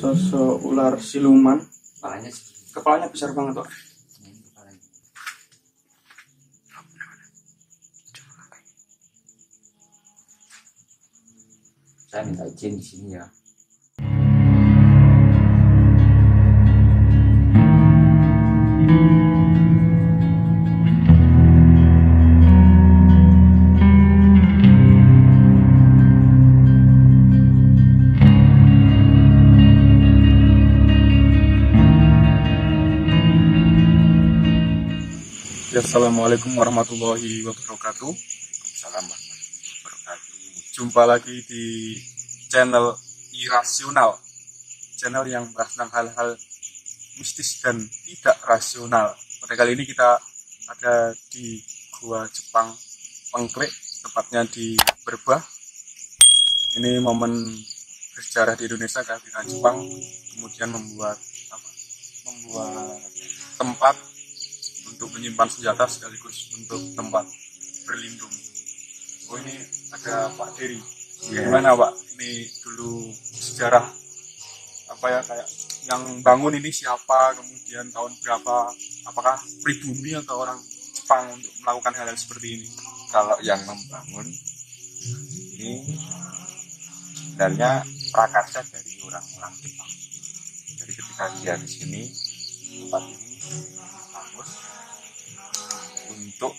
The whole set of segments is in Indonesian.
sosok ular siluman. Kepalanya besar banget kok. Saya minta izin di sini ya. Assalamualaikum warahmatullahi wabarakatuh. Salam warahmatullahi wabarakatuh. Jumpa lagi di channel Irasional, channel yang bahas tentang hal-hal mistis dan tidak rasional. Pada kali ini kita ada di Gua Jepang Pengklik, tepatnya di Berbah. Ini momen bersejarah di Indonesia, kehadiran Jepang kemudian membuat tempat untuk menyimpan senjata sekaligus untuk tempat berlindung. Oh, ini ada Pak Dery. Gimana Pak? Ini dulu sejarah kayak yang bangun ini siapa, kemudian tahun berapa, apakah pribumi atau orang Jepang untuk melakukan hal-hal seperti ini? Kalau yang membangun ini sebenarnya prakarsa dari orang-orang Jepang. Jadi ketika dia di sini, tempat ini dibangun untuk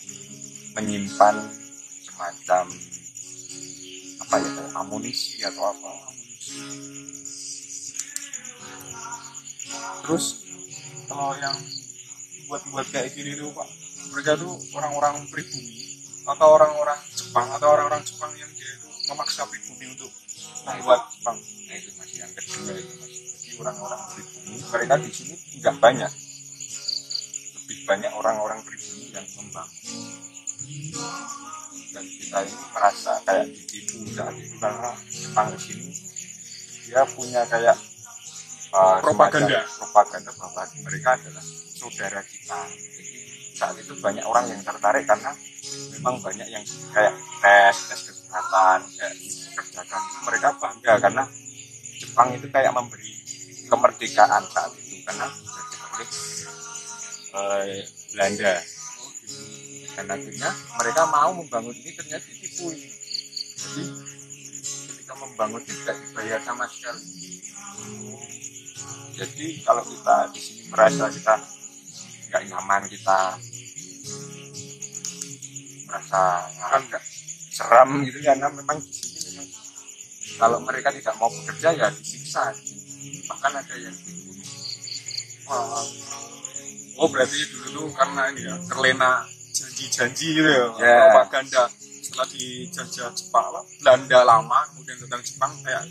menyimpan semacam amunisi atau apa. Terus kalau yang buat kayak gini tuh Pak, mereka tuh orang-orang pribumi atau orang-orang Jepang yang dia itu memaksa pribumi untuk membuat Jepang. Nah itu masih yang kedua itu mas. Jadi orang-orang pribumi mereka di sini nggak banyak, lebih banyak orang-orang pribumi yang membangun. Dan kita ini merasa kayak ditipu saat itu karena Jepang di sini dia punya kayak propaganda bahwa mereka adalah saudara kita. Jadi saat itu banyak orang yang tertarik karena memang banyak yang kayak tes kesehatan, kayak pekerjaan. Mereka bangga karena Jepang itu kayak memberi kemerdekaan saat itu karena dijajah oleh Belanda. Dan akhirnya mereka mau membangun ini, ternyata ditipu ini. Jadi ketika membangun itu tidak dibayar sama sekali. Jadi kalau kita di sini merasa kita nggak nyaman, kita merasa nggak seram gitu karena memang di sini memang kalau mereka tidak mau bekerja ya disiksa. Bahkan ada yang dibunuh. Oh berarti dulu tuh karena ini ya terlena janji-janji gitu ya. Propaganda setelah dijajah Jepang Belanda lama, kemudian datang Jepang kayak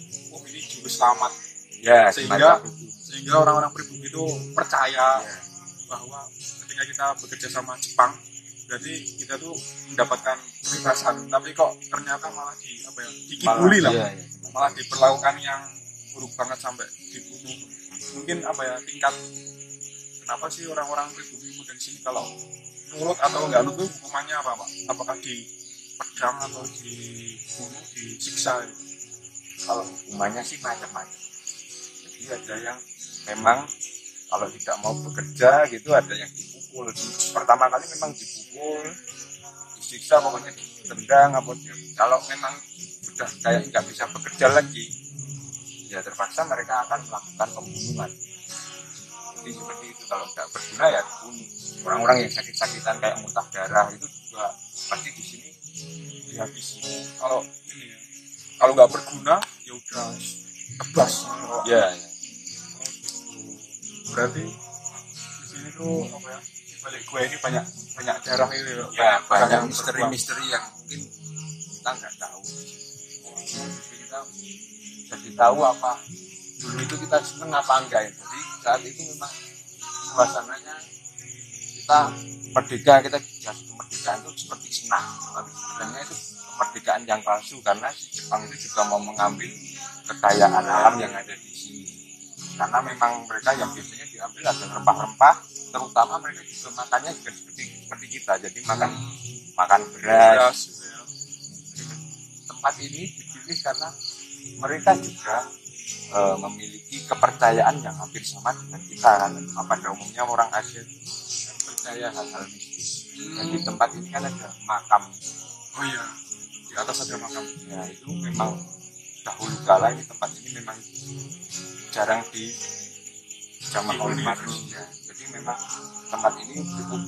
ini juru selamat ya, sehingga orang-orang pribumi itu percaya bahwa ketika kita bekerja sama Jepang berarti kita tuh mendapatkan kebebasan, tapi kok ternyata malah dikibuli lah, malah diperlakukan yang buruk banget sampai dibunuh. Mungkin tingkat kenapa sih orang-orang pribumi muda di sini kalau nurut atau enggak nurut hukumannya apa Pak? Apakah di pedang atau dibunuh, disiksa? Kalau hukumannya sih macam-macam. Jadi ada yang memang kalau tidak mau bekerja gitu, ada yang dipukul. Pertama kali memang dipukul, disiksa, pokoknya ditendang apa. Kalau memang sudah kayak nggak bisa bekerja lagi, ya terpaksa mereka akan melakukan pembunuhan. Jadi seperti itu, kalau nggak berguna ya dibunuh. Orang-orang yang sakit-sakitan kayak muntah darah itu juga pasti di sini dihabisi. Kalau ini ya, kalau nggak berguna ya udah tebas. Ya. Berarti di sini tuh di balik gue ini banyak darah itu ya, banyak misteri-misteri yang mungkin kita nggak tahu. Jadi kita jadi tahu apa dulu itu kita seneng apa enggak. Jadi saat itu memang suasananya kita merdeka, kita dikasih kemerdekaan itu seperti senang, tapi sebenarnya itu kemerdekaan yang palsu karena si Jepang itu juga mau mengambil kekayaan alam yang ada di sini. Karena memang mereka yang biasanya diambil adalah rempah-rempah, terutama mereka juga makannya juga seperti kita, jadi makan beras. Tempat ini dipilih karena mereka juga memiliki kepercayaan yang hampir sama dengan kita kan. Pada umumnya orang Asia percaya hal-hal mistis. Dan di tempat ini kan ada makam. Oh iya, di atas ada makam. Ya itu memang dahulu kala di tempat ini memang jarang dijamah oleh manusia. Jadi memang tempat ini cukup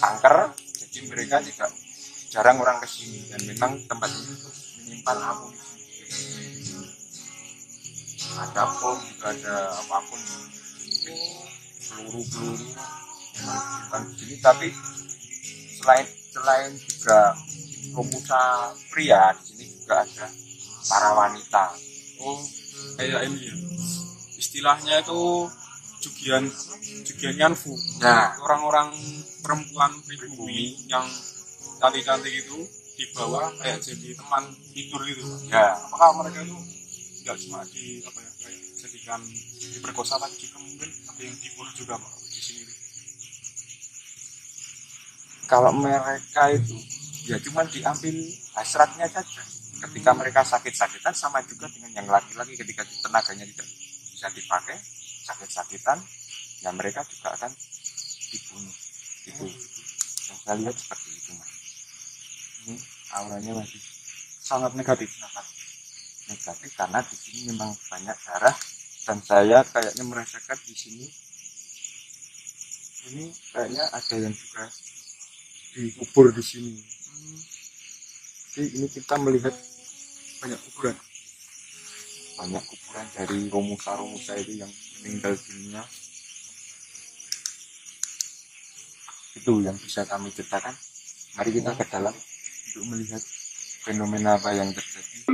angker. Jadi mereka tidak jarang orang kesini dan memang tempat ini untuk menyimpan amunisi. Ada bom juga ada apapun, peluru memang disimpan di sini. Tapi selain juga pemuda pria, di sini juga ada para wanita. Oh, kayak ini ya. Istilahnya itu Jugian Yanfu. Nah, Orang-orang perempuan pribumi yang cantik-cantik itu dibawa kayak jadi teman tidur gitu. ya Apakah mereka itu nggak cuma kayak jadikan diperkosa, tapi juga mungkin ada yang dibunuh juga Pak di sini? kalau mereka itu ya cuma diambil hasratnya saja. Ketika mereka sakit-sakitan sama juga dengan yang laki-laki, ketika tenaganya tidak bisa dipakai, sakit-sakitan, ya mereka juga akan dibunuh. Itu yang saya lihat seperti itu, Mas. Ini auranya masih Sangat negatif. negatif karena di sini memang banyak darah dan saya kayaknya merasakan di sini ini kayaknya ada yang juga dikubur di sini. Jadi ini kita melihat Banyak kuburan. dari romusa itu yang meninggal dunia. Itu yang bisa kami ceritakan. Mari kita ke dalam untuk melihat fenomena apa yang terjadi.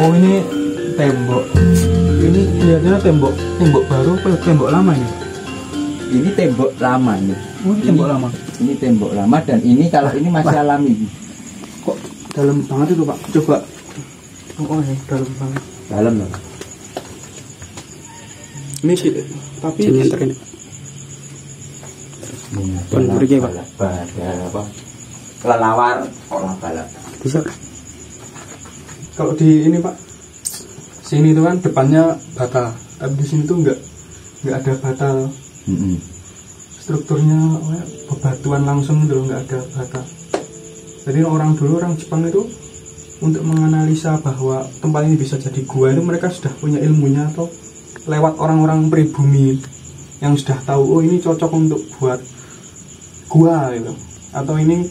Oh ini tembok. Ini kelihatannya tembok baru apa tembok lama ini? Ini tembok lama nih. Oh ini tembok lama. Ini tembok lama dan ini kalau ini masih Wah. alami. Kok dalam banget itu Pak? Coba. Oh ya dalam banget. Dalam loh. Ini sih tapi ini. Pergi Pak. Apa? Kelelawar olah balap. Bisa. Kalau di ini Pak, sini itu kan depannya bata, tapi di sini tuh nggak ada bata. Strukturnya bebatuan langsung itu nggak ada bata. Jadi orang Jepang itu untuk menganalisa bahwa tempat ini bisa jadi gua itu mereka sudah punya ilmunya atau lewat orang-orang pribumi yang sudah tahu oh ini cocok untuk buat gua gitu. Atau ini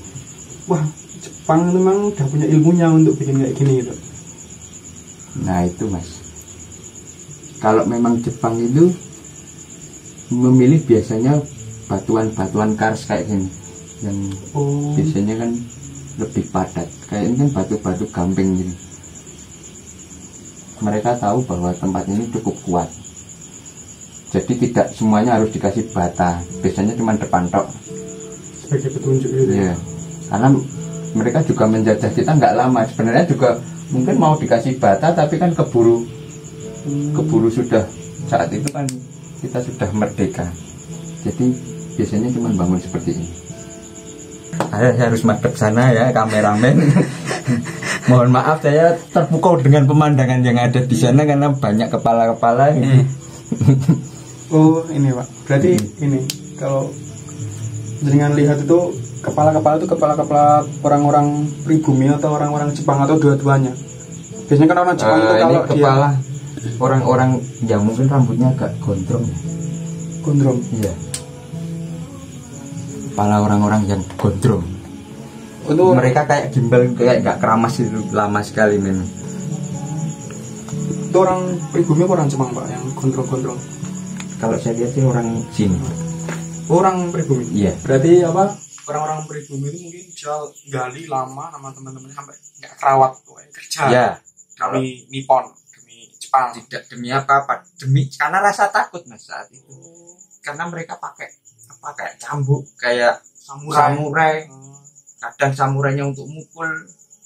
wah Jepang itu memang udah punya ilmunya untuk bikin kayak gini gitu. Nah itu Mas. Kalau memang Jepang itu memilih biasanya batuan-batuan kars kayak gini yang biasanya kan lebih padat. Kayak ini kan batu-batu gamping gitu. Mereka tahu bahwa tempat ini cukup kuat. Jadi tidak semuanya harus dikasih bata. Biasanya cuma depan tok. Sebagai petunjuk gitu. Ya. Karena mereka juga menjajah kita nggak lama. Sebenarnya juga mungkin mau dikasih bata tapi kan keburu sudah saat itu kan kita sudah merdeka. Jadi biasanya cuma bangun seperti ini. Saya harus madep sana ya kameramen. Mohon maaf saya terpukau dengan pemandangan yang ada di sana karena banyak kepala-kepala. Oh ini Pak, berarti ini kalau dengan lihat itu kepala-kepala itu kepala-kepala orang-orang pribumi atau orang-orang Jepang atau dua-duanya. Biasanya kan orang Jepang itu kalau kepala orang-orang yang mungkin rambutnya agak gondrong. Gondrong. Iya. Kepala orang-orang yang gondrong. Untuk Mereka kayak gimbal, kayak nggak keramas itu, lama sekali memang. itu orang pribumi apa orang Jepang Pak yang gondrong-gondrong? Kalau saya lihat sih orang sini. Orang pribumi. Iya. Berarti apa? Orang-orang pribumi itu mungkin jual gali lama sama teman-temannya sampai nggak terawat tuh kerja. Ya. Demi Nippon, demi Jepang. Tidak demi apa-apa, demi karena rasa takut Mas saat itu. Karena mereka pakai apa kayak cambuk, kayak samurai. Kadang samurainya untuk mukul,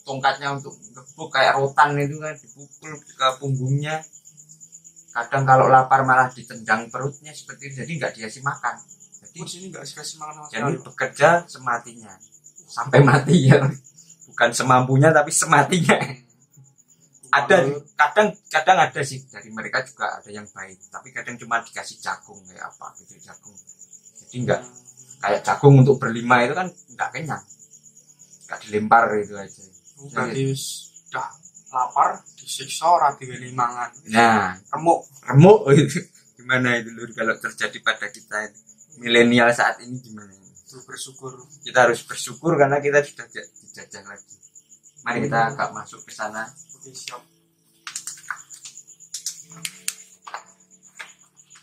tongkatnya untuk gebuk kayak rotan itu kan, dipukul ke punggungnya. Kadang kalau lapar malah ditendang perutnya seperti itu, jadi nggak dikasih makan. Jadi sini nggak dikasih makan sama jadi sekali. bekerja sematinya sampai mati ya, bukan semampunya tapi sematinya. Ada kadang ada sih dari mereka juga ada yang baik, tapi kadang cuma dikasih jagung kayak apa gitu, jagung. Jadi nggak kayak jagung untuk berlima itu kan nggak kenyang, nggak dilempar itu aja. Berarti sudah lapar disiksa ora diweni mangan. Nah, remuk itu gimana itu Lur, kalau terjadi pada kita ini, milenial saat ini gimana? Bersyukur. Kita harus bersyukur karena kita sudah dijajah lagi. Mari kita agak masuk ke sana. Oke, siap.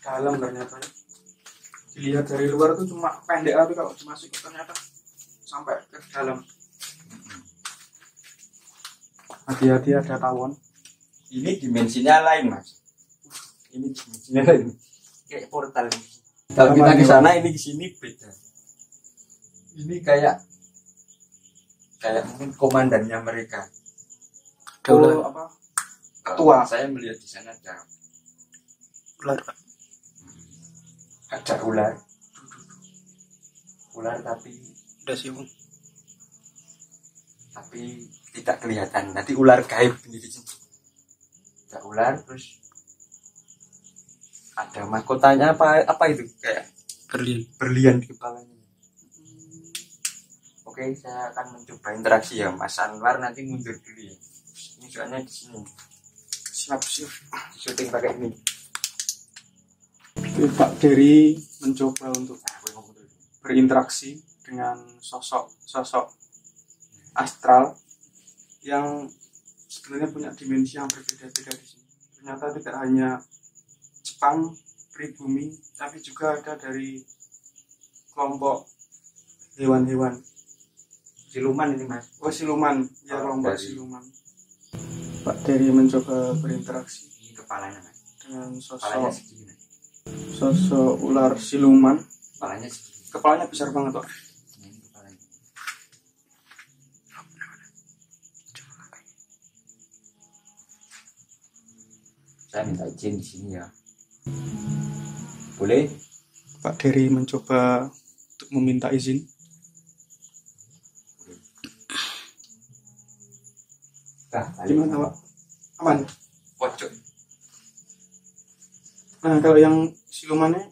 Dalam ternyata. Dilihat dari luar tuh cuma pendek, tapi kalau dimasukin ternyata sampai ke dalam. Hati-hati ada tawon. Ini dimensinya lain, Mas. Ini dimensinya lain. Kayak portal. Kalau kita ke sana, ini ke sini beda. Ini kayak mungkin komandannya mereka. Oh, apa? Ketua. Saya melihat di sana ada Ular. ular tapi Udah sih, tapi tidak kelihatan. Nanti ular gaib di sini. Ada ular, terus ada mahkotanya apa itu kayak berlian di kepalanya. Oke, saya akan mencoba interaksi ya, Mas Anwar nanti mundur dulu ya. Ini soalnya di sini. Siap. Syuting pakai ini. Pak Dery mencoba untuk berinteraksi dengan sosok astral yang sebenarnya punya dimensi yang berbeda-beda di sini. Ternyata tidak hanya Jepang, pribumi, tapi juga ada dari kelompok hewan-hewan. Siluman ini, Mas. Oh, siluman, ya kelompok dari siluman. Pak Dery mencoba berinteraksi Ini kepalanya, Mas. dengan Kepalanya segini. sosok ular siluman. Kepalanya segini. Kepalanya besar banget, Pak. Ini kepalanya. Saya minta izin di sini ya. Boleh? Pak Dery mencoba untuk meminta izin. Nah, Gimana, Pak? Aman? pojok. Nah, kalau yang silumannya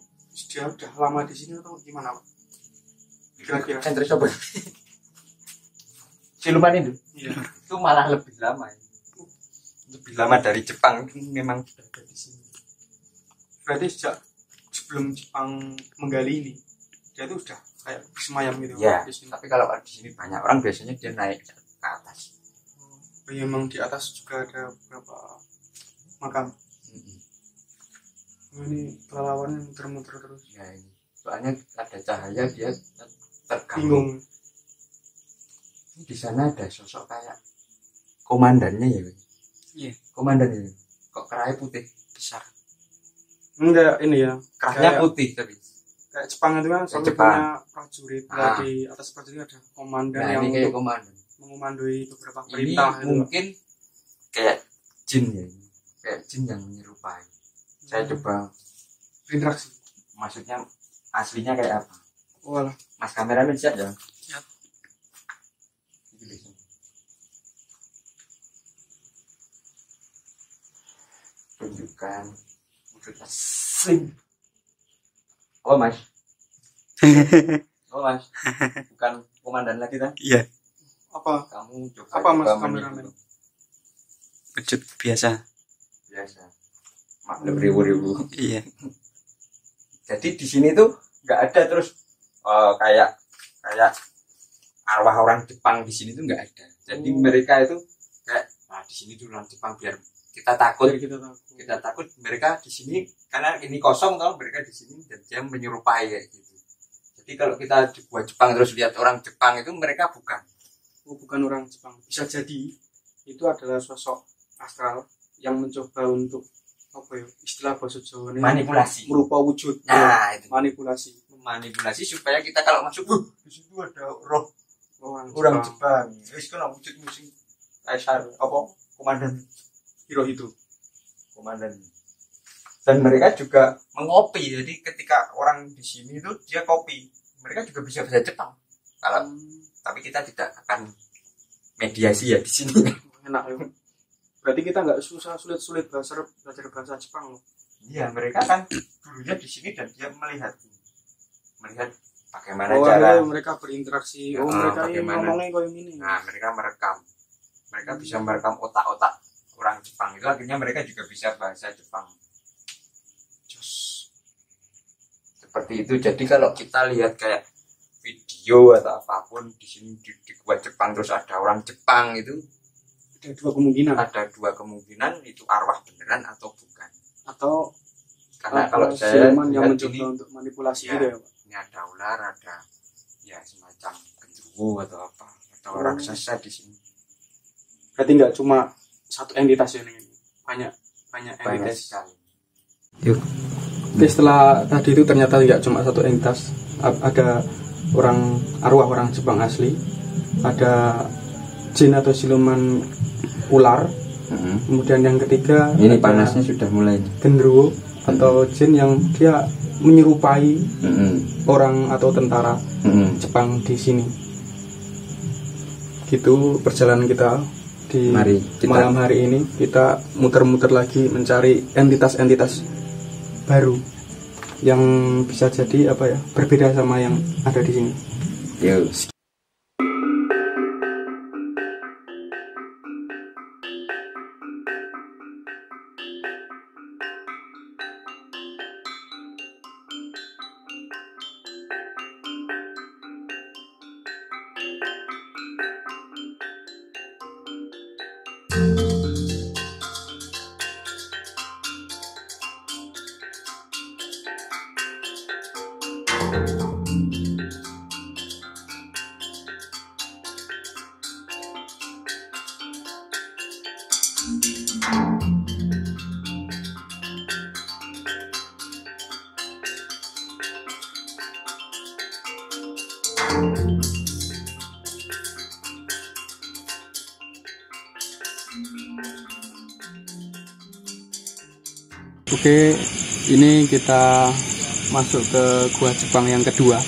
dia udah lama di sini atau gimana, Pak? Kira-kira. Sentris coba. Siluman itu Iya. itu malah lebih lama ya. Lebih lama dari Jepang, memang sudah ada di sini. Berarti sejak sebelum Jepang menggali ini, dia itu sudah kayak bersemayam gitu, Ya, Pak, di sini. tapi kalau di sini banyak orang biasanya dia naik ke atas. Memang di atas juga ada beberapa makam. Ini kelelawar yang muter-muter terus. Ya ini, soalnya ada cahaya dia terganggu. Bingung. Di sana ada sosok kayak komandannya ya. Iya. Komandannya. Kok kerahnya putih besar. Enggak, ini ya. Kerahnya Kayak- putih tapi. Kayak Jepang itu kan selalu Jepang. punya prajurit. Nah, Ah. di atas prajurit ada komandan Nah yang ini kayak untuk komandan. mengomandoi beberapa Ini perintah. gitu, Pak. mungkin kayak jin ya. Kayak jin yang menyerupai. Saya coba, Berinteraksi. maksudnya aslinya kayak apa? Walah. Mas kameramen siap ya? Siap. Tunjukkan wujud asli. Oh Mas. Oh Mas. Bukan komandan lagi kan? Iya, Kamu coba. Apa, Mas coba kameramen? meniru. wujud biasa. Biasa. Maklum ribu-ribu. Iya. Jadi di sini tuh nggak ada terus kayak arwah orang Jepang di sini tuh nggak ada. Jadi mereka itu kayak di sini tuh orang Jepang biar kita takut. Kita takut mereka di sini karena ini kosong tau, mereka di sini dan dia menyerupai kayak gitu. Jadi kalau kita buat Jepang terus lihat orang Jepang itu mereka bukan. Oh, bukan orang Jepang. Bisa jadi itu adalah sosok astral yang mencoba untuk apa ya, istilah bahasa Jawa ini Manipulasi. merupa wujud. Nah, itu Manipulasi manipulasi supaya kita kalau masuk, di situ ada roh orang orang Jepang. Jepang. Wis kalau wujud musim Kaisar apa komandan Hirohito. komandan. Dan mereka juga mengopi. Jadi ketika orang di sini itu dia kopi, mereka juga bisa bahasa Jepang. Kalau tapi kita tidak akan mediasi ya di sini. Enak ya. Berarti kita nggak susah sulit-sulit belajar bahasa Jepang loh. Iya, mereka kan dulunya di sini dan dia melihat bagaimana Oh, cara akhirnya mereka berinteraksi. Oh, Ya, mereka ini bagaimana? ngomongnya kayak gini. Nah, mereka merekam. Mereka bisa merekam otak-otak orang Jepang itu, akhirnya mereka juga bisa bahasa Jepang. Seperti itu. Jadi kalau kita lihat kayak video atau apapun di sini di gua Jepang terus ada orang Jepang itu Ada dua kemungkinan. ada dua kemungkinan, itu arwah beneran atau bukan. Atau Karena apa, kalau saya siluman yang lihat mencoba ini, untuk manipulasi ya, gitu ya, Pak. ini ada ular, ada ya semacam genderuwo atau apa, atau raksasa di sini. Berarti nggak cuma satu entitas ya ini. Banyak Banyak entitas. sekali. Oke, setelah tadi itu ternyata nggak cuma satu entitas, ada arwah orang Jepang asli, ada jin atau siluman ular, kemudian yang ketiga Ini ada panasnya sudah mulai. genderuwo atau jin yang dia menyerupai orang atau tentara Jepang di sini. Gitu perjalanan kita di Mari kita- malam hari ini, kita muter-muter lagi mencari entitas-entitas baru yang bisa jadi apa ya, berbeda sama yang ada di sini. Yuk. Oke, ini kita masuk ke gua Jepang yang kedua.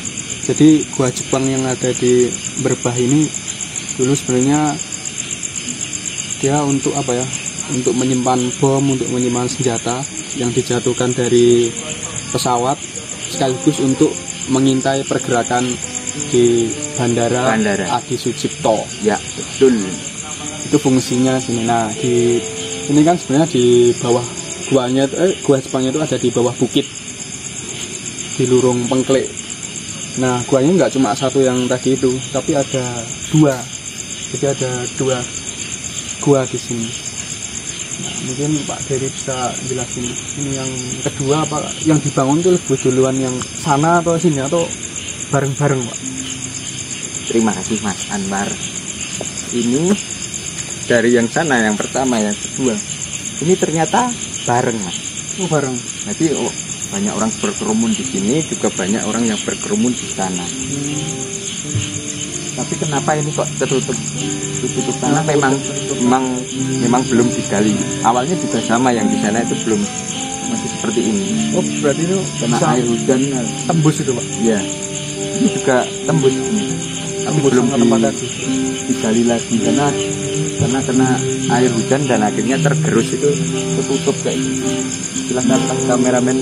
Jadi gua Jepang yang ada di Berbah ini dulu sebenarnya dia untuk apa ya? Untuk menyimpan bom, untuk menyimpan senjata yang dijatuhkan dari pesawat, sekaligus untuk mengintai pergerakan di bandara Adi Sucipto. Ya, betul. Itu fungsinya sini. Nah, di ini kan sebenarnya di bawah guanya, gua Jepangnya itu ada di bawah bukit di Lurung Pengklik. Nah, guanya nggak cuma satu yang tadi itu, tapi ada dua. Jadi ada dua gua di sini. Nah, mungkin Pak Dery bisa jelasin ini yang kedua apa yang dibangun itu lebih duluan yang sana atau sini atau bareng-bareng, Pak? Terima kasih Mas Anwar. Ini dari yang sana yang pertama, yang kedua. Ini ternyata bareng Mas. Oh, bareng. Jadi banyak orang berkerumun di sini, juga banyak orang yang berkerumun di sana. Tapi kenapa ini kok tertutup tanah? Memang belum digali. Awalnya juga sama, yang di sana itu belum, masih seperti ini. Oh, berarti itu Kena bisa air hujan. tembus itu, Pak. Ya, ini juga tembus ini. Tapi Tembus belum sama tempat tadi. digali lagi karena kena air hujan dan akhirnya tergerus, itu tertutup kayak gitu. Silahkan Pak kameramen.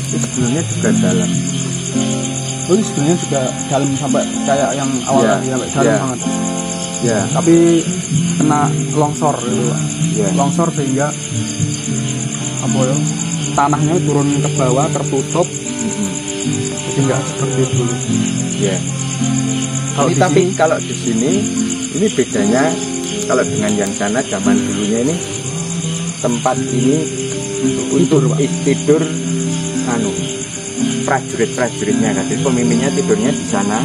Ini sebenarnya juga dalam. Oh, ini sebenarnya juga dalam sampai kayak yang awal Ya, tadi, sampai dalam ya. banget. Ya, Tapi kena longsor gitu, Pak. ya. Longsor sehingga apa ya, tanahnya turun ke bawah, tertutup, jadi nggak seperti dulu. Ya. Kalau Ini di tapi sini- kalau di sini ini bedanya kalau dengan yang sana zaman dulunya ini tempat ini untuk tidur prajuritnya kan. Jadi pemimpinnya tidurnya di sana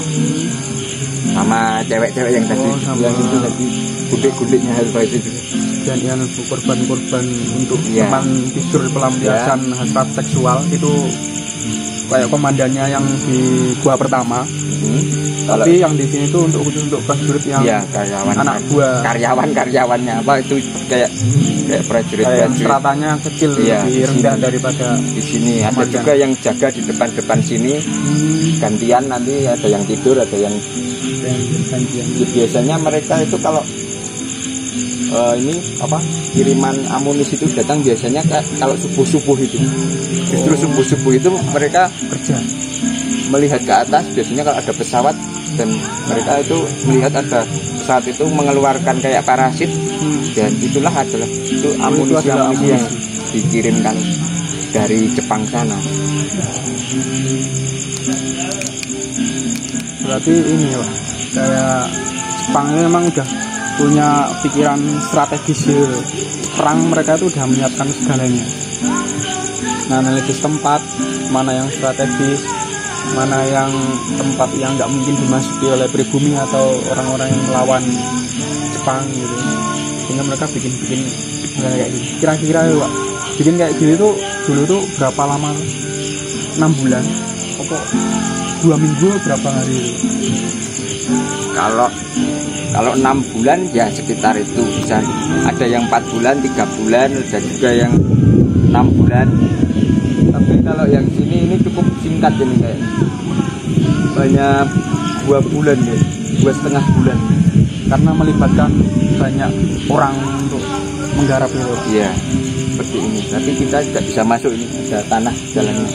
sama cewek-cewek yang tadi Oh, sama. yang itu tadi gudik-gudiknya itu. dan yang korban-korban untuk Iya. tempat tidur pelampiasan hasrat seksual itu kayak komandannya yang di gua pertama Tapi yang di sini tuh untuk prajurit yang ya karyawan, anak buah, karyawannya apa itu kayak prajurit stratanya kecil, iya, lebih rendah daripada di sini. Ada juga yang jaga di depan sini, gantian, nanti ada yang tidur, ada yang gantian. Biasanya mereka itu kalau ini apa, kiriman amunisi itu datang biasanya kalau subuh itu, justru subuh itu mereka kerja, melihat ke atas. Biasanya kalau ada pesawat dan mereka itu melihat ada pesawat itu mengeluarkan kayak parasit, dan itulah adalah itu amunisi yang dikirimkan dari Jepang sana. Berarti ini ya Pak, kayak Jepang ini memang udah punya pikiran strategis ya. Perang mereka itu udah menyiapkan segalanya. Nah, analisis tempat mana yang strategis, mana yang tempat yang nggak mungkin dimasuki oleh pribumi atau orang-orang yang melawan Jepang gitu, sehingga mereka bikin kayak gini. Kira-kira ya Pak, bikin kayak gini tuh dulu tuh berapa lama? 6 bulan atau 2 minggu, berapa hari itu? Kalau 6 bulan ya sekitar itu, bisa ada yang 4 bulan, 3 bulan, ada juga yang 6 bulan. Tapi kalau yang sini ini cukup singkat ini kayaknya. Banyak 2 bulan ya, 2,5 bulan. Karena melibatkan banyak orang untuk menggarap itu. Iya, seperti ini. Tapi kita tidak bisa masuk, ini ada tanah jalannya.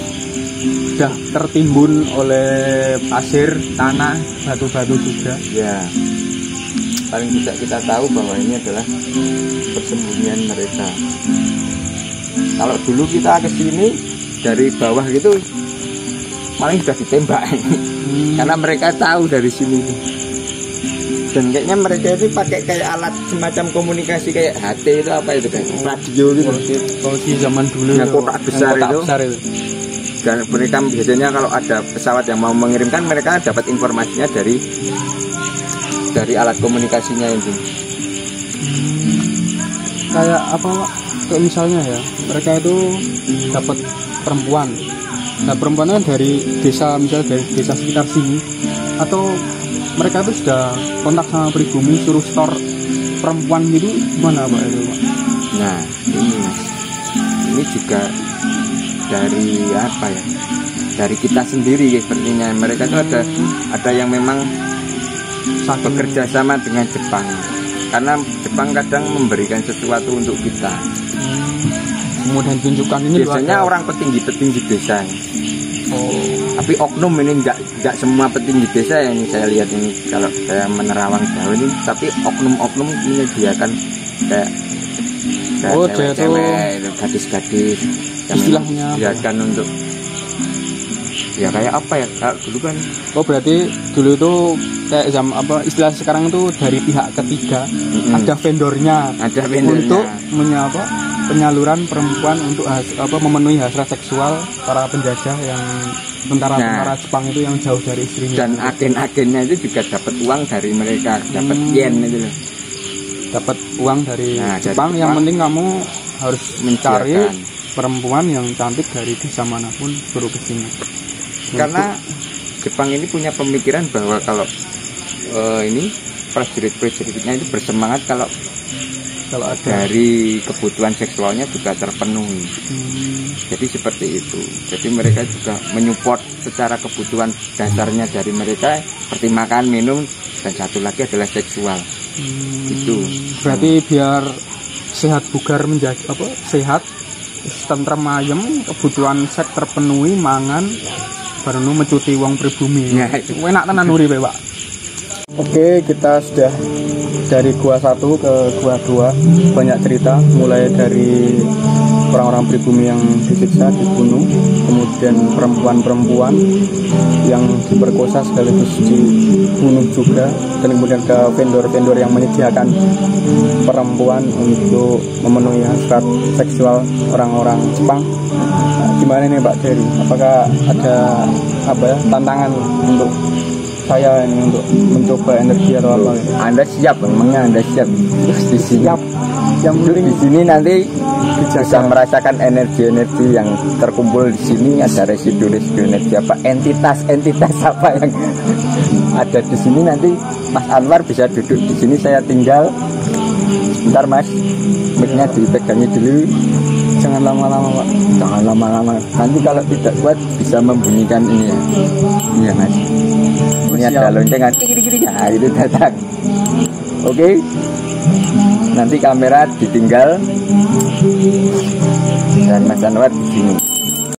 Sudah tertimbun oleh pasir, tanah, batu-batu juga. Ya, paling tidak kita tahu bahwa ini adalah persembunyian mereka. Kalau dulu kita ke sini dari bawah gitu, paling sudah ditembak. Karena mereka tahu dari sini. Dan kayaknya mereka itu pakai kayak alat semacam komunikasi kayak HT itu apa itu kan? Radio gitu. Kalau di zaman dulu yang kotak besar itu. Dan mereka biasanya kalau ada pesawat yang mau mengirimkan, mereka dapat informasinya dari alat komunikasinya itu. Kayak apa Pak? Kayak misalnya ya, mereka itu dapat perempuan. Nah, perempuannya dari desa, misalnya dari desa sekitar sini, atau mereka itu sudah kontak sama pribumi, suruh store perempuan gitu, gimana Pak itu Pak? Nah, ini juga dari apa ya? Dari kita sendiri ya, sepertinya mereka itu ada yang memang bekerja sama dengan Jepang, karena Jepang kadang memberikan sesuatu untuk kita. Kemudian tunjukkan ini biasanya orang petinggi desa. Tapi oknum ini enggak semua petinggi desa yang saya lihat ini, kalau saya menerawang jauh ini, tapi oknum menyediakan kayak cewek-cewek, gadis-gadis yang istilahnya disediakan untuk ya kayak apa ya, kalau dulu kan. Berarti dulu itu kayak apa istilah sekarang itu dari pihak ketiga, ada vendornya untuk penyaluran perempuan untuk memenuhi hasrat seksual para penjajah yang tentara Jepang itu yang jauh dari istrinya. Dan agen-agennya itu juga dapat uang dari mereka, dapat yen itu loh. Dapat uang dari Jepang, yang penting kamu harus mencari perempuan yang cantik dari desa manapun, suruh ke sini. Karena Jepang ini punya pemikiran bahwa kalau ini prajurit-prajuritnya itu bersemangat kalau ada dari kebutuhan seksualnya juga terpenuhi. Jadi seperti itu. Jadi mereka juga menyupport secara kebutuhan dasarnya dari mereka, seperti makan, minum, dan satu lagi adalah seksual. Itu. Berarti biar sehat bugar, menjaga sehat, tentrem ayem, kebutuhan seks terpenuhi, mangan, baru mencuti wong pribumi. Ya, itu enak tenan uripe, Pak. Oke, kita sudah dari gua 1 ke gua 2, banyak cerita, mulai dari orang-orang pribumi yang disiksa, dibunuh, kemudian perempuan-perempuan yang diperkosa sekaligus dibunuh juga, dan kemudian ke vendor-vendor yang menyediakan perempuan untuk memenuhi hasrat seksual orang-orang Jepang. Nah, gimana nih Pak Jerry? Apakah ada tantangan untuk saya ini untuk mencoba energi atau apa? Anda siap, memangnya Anda siap? Siap. Yang penting di sini nanti bisa merasakan energi-energi yang terkumpul di sini. Ada residu-residu energi apa, entitas apa yang ada di sini. Nanti Mas Anwar bisa duduk di sini, saya tinggal. Bentar Mas, mic-nya dipegangi dulu. Jangan lama-lama Pak. Jangan lama-lama. Nanti kalau tidak kuat bisa membunyikan ini ya. Iya Mas. Ini ada loncengan. Nah, itu datang. Oke. Nanti kamera ditinggal dan Mas Anwar di sini.